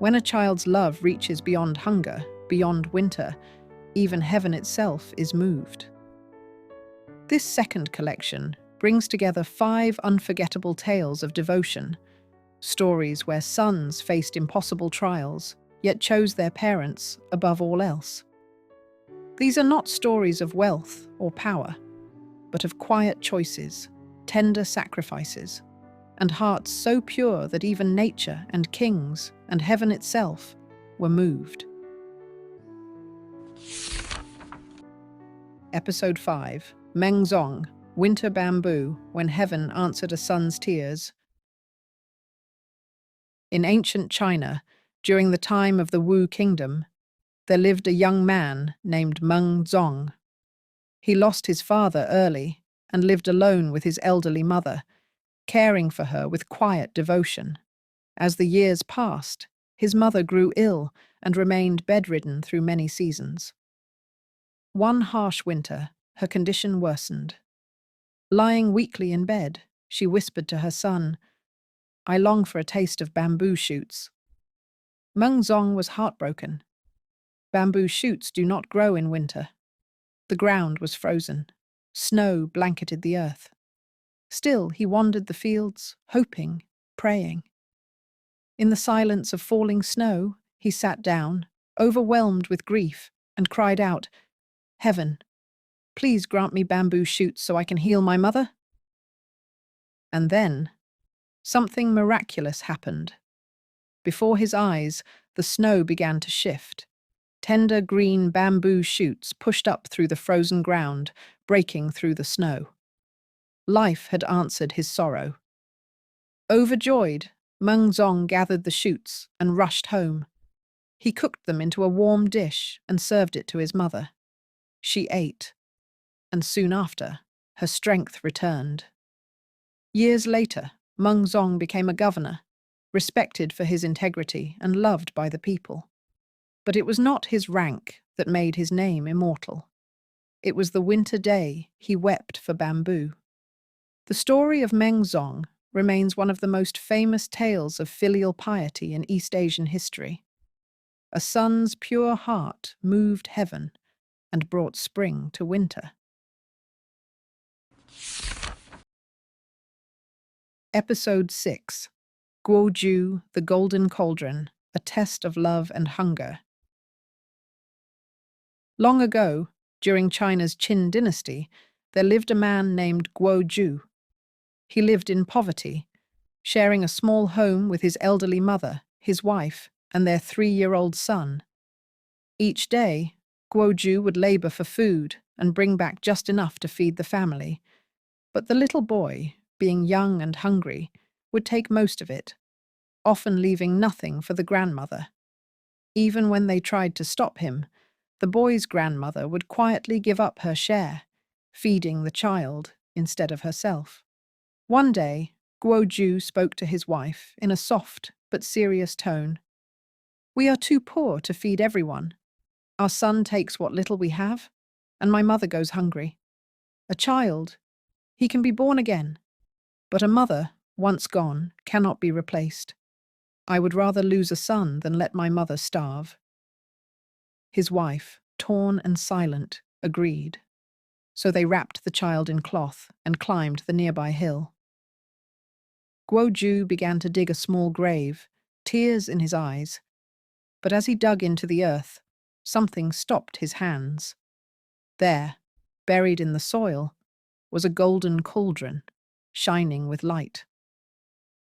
When a child's love reaches beyond hunger, beyond winter, even heaven itself is moved. This second collection brings together 5 unforgettable tales of devotion, stories where sons faced impossible trials, yet chose their parents above all else. These are not stories of wealth or power, but of quiet choices, tender sacrifices, and hearts so pure that even nature and kings and heaven itself were moved. Episode 5, Meng Zong, Winter Bamboo, When Heaven Answered a Son's Tears. In ancient China, during the time of the Wu Kingdom, there lived a young man named Meng Zong. He lost his father early and lived alone with his elderly mother, caring for her with quiet devotion. As the years passed, his mother grew ill and remained bedridden through many seasons. One harsh winter, her condition worsened. Lying weakly in bed, she whispered to her son, "I long for a taste of bamboo shoots." Meng Zong was heartbroken. Bamboo shoots do not grow in winter. The ground was frozen. Snow blanketed the earth. Still, he wandered the fields, hoping, praying. In the silence of falling snow, he sat down, overwhelmed with grief, and cried out, "Heaven, please grant me bamboo shoots so I can heal my mother." And then, something miraculous happened. Before his eyes, the snow began to shift. Tender green bamboo shoots pushed up through the frozen ground, breaking through the snow. Life had answered his sorrow. Overjoyed, Meng Zong gathered the shoots and rushed home. He cooked them into a warm dish and served it to his mother. She ate, and soon after, her strength returned. Years later, Meng Zong became a governor, respected for his integrity and loved by the people. But it was not his rank that made his name immortal. It was the winter day he wept for bamboo. The story of Meng Zong remains one of the most famous tales of filial piety in East Asian history. A son's pure heart moved heaven and brought spring to winter. Episode 6, Guo Ju, the Golden Cauldron, a test of love and hunger. Long ago, during China's Qin dynasty, there lived a man named Guo Ju. He lived in poverty, sharing a small home with his elderly mother, his wife, and their 3-year-old son. Each day, Guo Ju would labor for food and bring back just enough to feed the family. But the little boy, being young and hungry, would take most of it, often leaving nothing for the grandmother. Even when they tried to stop him, the boy's grandmother would quietly give up her share, feeding the child instead of herself. One day, Guo Ju spoke to his wife in a soft but serious tone. "We are too poor to feed everyone. Our son takes what little we have, and my mother goes hungry. A child, he can be born again, but a mother, once gone, cannot be replaced. I would rather lose a son than let my mother starve." His wife, torn and silent, agreed. So they wrapped the child in cloth and climbed the nearby hill. Guo Ju began to dig a small grave, tears in his eyes. But as he dug into the earth, something stopped his hands. There, buried in the soil, was a golden cauldron, shining with light.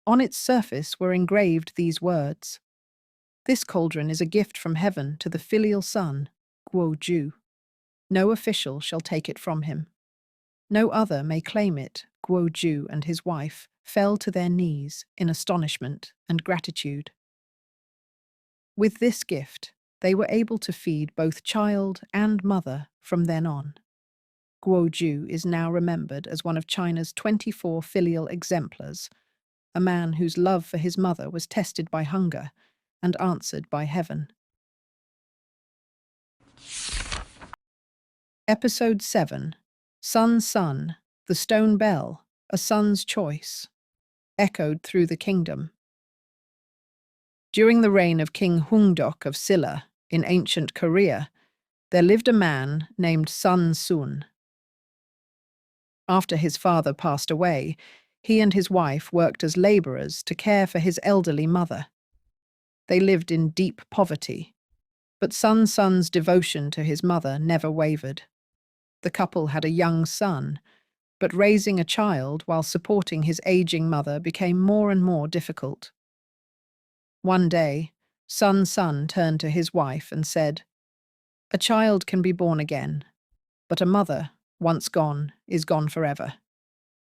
On its surface were engraved these words: "This cauldron is a gift from heaven to the filial son, Guo Ju. No official shall take it from him. No other may claim it." Guo Ju and his wife fell to their knees in astonishment and gratitude. With this gift, they were able to feed both child and mother from then on. Guo Ju is now remembered as one of China's 24 filial exemplars, a man whose love for his mother was tested by hunger and answered by heaven. Episode 7, Sun Sun, the Stone Bell, a Son's Choice, echoed through the kingdom. During the reign of King Hungdok of Silla in ancient Korea, there lived a man named Sun Sun. After his father passed away, he and his wife worked as laborers to care for his elderly mother. They lived in deep poverty, but Sun Sun's devotion to his mother never wavered. The couple had a young son, but raising a child while supporting his aging mother became more and more difficult. One day, Sun Sun turned to his wife and said, "A child can be born again, but a mother, once gone, is gone forever.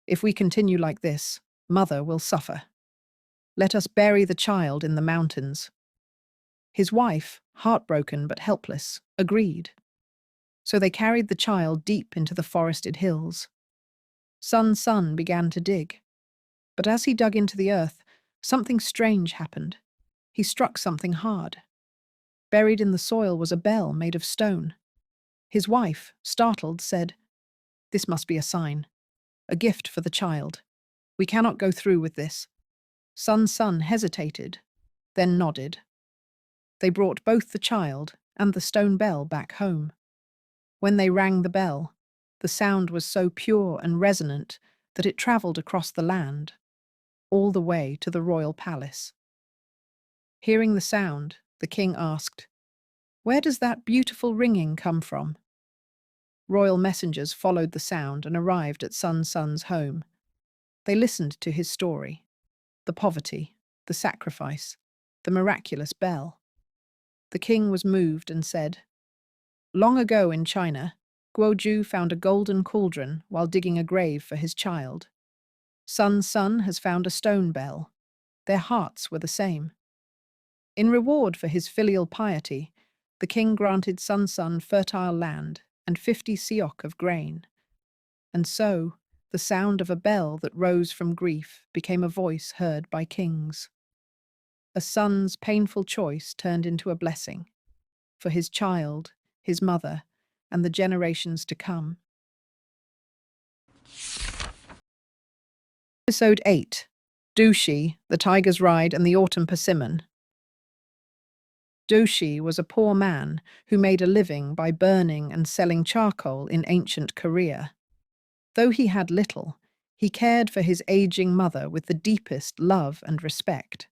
If we continue like this, mother will suffer. Let us bury the child in the mountains." His wife, heartbroken but helpless, agreed. So they carried the child deep into the forested hills. Sun Sun began to dig, but as he dug into the earth, something strange happened. He struck something hard. Buried in the soil was a bell made of stone. His wife, startled, said, "This must be a sign, a gift for the child. We cannot go through with this." Sun Sun hesitated, then nodded. They brought both the child and the stone bell back home. When they rang the bell, the sound was so pure and resonant that it travelled across the land, all the way to the royal palace. Hearing the sound, the king asked, "Where does that beautiful ringing come from?" Royal messengers followed the sound and arrived at Sun Sun's home. They listened to his story, the poverty, the sacrifice, the miraculous bell. The king was moved and said, "Long ago in China, Guo Ju found a golden cauldron while digging a grave for his child. Sun Sun has found a stone bell. Their hearts were the same." In reward for his filial piety, the king granted Sun Sun fertile land and 50 siok of grain. And so, the sound of a bell that rose from grief became a voice heard by kings. A son's painful choice turned into a blessing for his child, his mother, and the generations to come. Episode 8. Dushi, the Tiger's Ride and the Autumn Persimmon. Dushi was a poor man who made a living by burning and selling charcoal in ancient Korea. Though he had little, he cared for his aging mother with the deepest love and respect.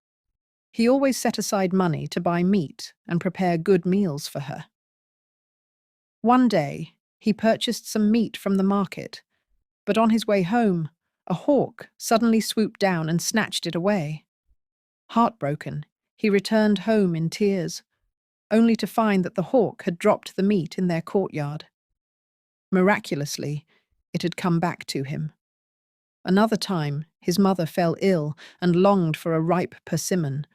He always set aside money to buy meat and prepare good meals for her. One day, he purchased some meat from the market, but on his way home, a hawk suddenly swooped down and snatched it away. Heartbroken, he returned home in tears, only to find that the hawk had dropped the meat in their courtyard. Miraculously, it had come back to him. Another time, his mother fell ill and longed for a ripe persimmon,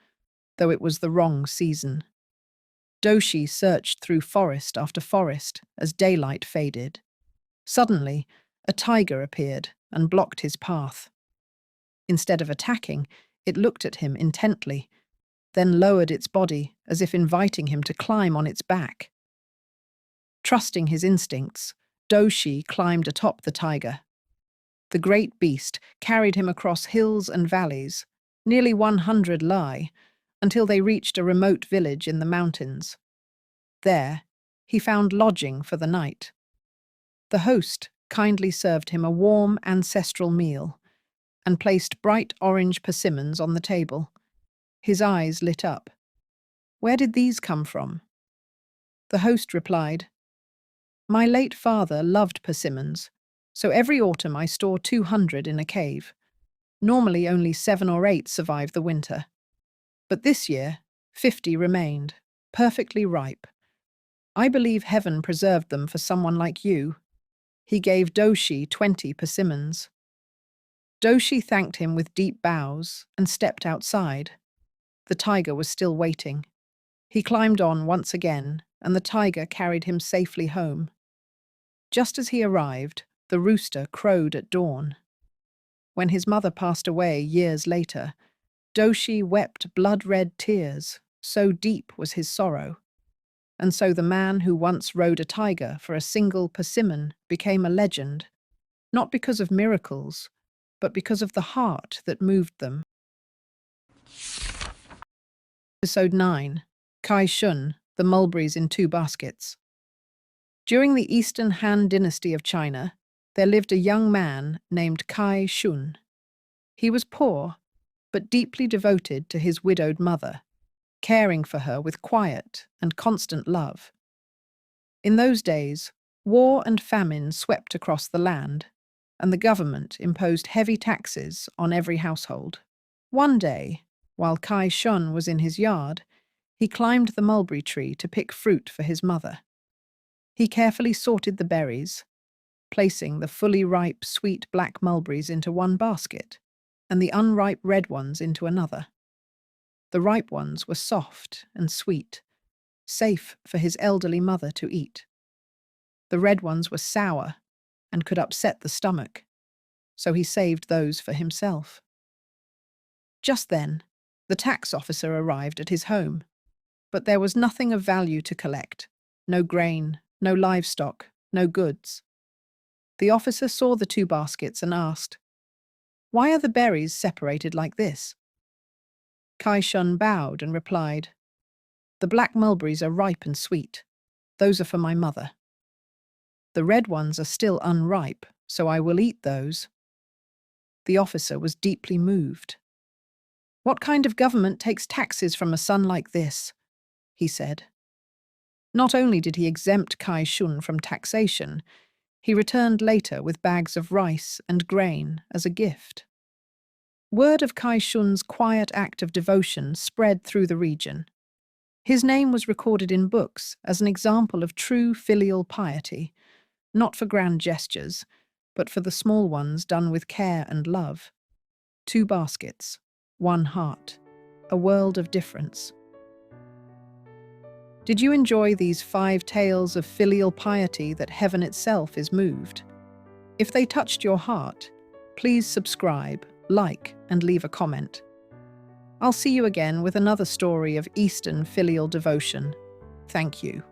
though it was the wrong season. Doshi searched through forest after forest as daylight faded. Suddenly, a tiger appeared and blocked his path. Instead of attacking, it looked at him intently, then lowered its body as if inviting him to climb on its back. Trusting his instincts, Doshi climbed atop the tiger. The great beast carried him across hills and valleys, nearly 100 li, until they reached a remote village in the mountains. There, he found lodging for the night. The host kindly served him a warm ancestral meal and placed bright orange persimmons on the table. His eyes lit up. "Where did these come from?" The host replied, "My late father loved persimmons, so every autumn I store 200 in a cave. Normally only 7 or 8 survive the winter. But this year, 50 remained, perfectly ripe. I believe heaven preserved them for someone like you." He gave Doshi 20 persimmons. Doshi thanked him with deep bows and stepped outside. The tiger was still waiting. He climbed on once again, and the tiger carried him safely home. Just as he arrived, the rooster crowed at dawn. When his mother passed away years later, Doshi wept blood-red tears, so deep was his sorrow. And so the man who once rode a tiger for a single persimmon became a legend, not because of miracles, but because of the heart that moved them. Episode 9. Kai Shun, the mulberries in 2 baskets. During the Eastern Han Dynasty of China, there lived a young man named Kai Shun. He was poor, but deeply devoted to his widowed mother, caring for her with quiet and constant love. In those days, war and famine swept across the land, and the government imposed heavy taxes on every household. One day, while Kai Shun was in his yard, he climbed the mulberry tree to pick fruit for his mother. He carefully sorted the berries, placing the fully ripe, sweet black mulberries into one basket and the unripe red ones into another. The ripe ones were soft and sweet, safe for his elderly mother to eat. The red ones were sour and could upset the stomach, so he saved those for himself. Just then, the tax officer arrived at his home, but there was nothing of value to collect. No grain, no livestock, no goods. The officer saw the 2 baskets and asked, "Why are the berries separated like this?" Kai Shun bowed and replied, "The black mulberries are ripe and sweet. Those are for my mother. The red ones are still unripe, so I will eat those." The officer was deeply moved. "What kind of government takes taxes from a son like this?" he said. Not only did he exempt Kai Shun from taxation, he returned later with bags of rice and grain as a gift. Word of Kai Shun's quiet act of devotion spread through the region. His name was recorded in books as an example of true filial piety, not for grand gestures, but for the small ones done with care and love. 2 baskets, 1 heart, a world of difference. Did you enjoy these 5 tales of filial piety that heaven itself is moved? If they touched your heart, please subscribe, like, and leave a comment. I'll see you again with another story of Eastern filial devotion. Thank you.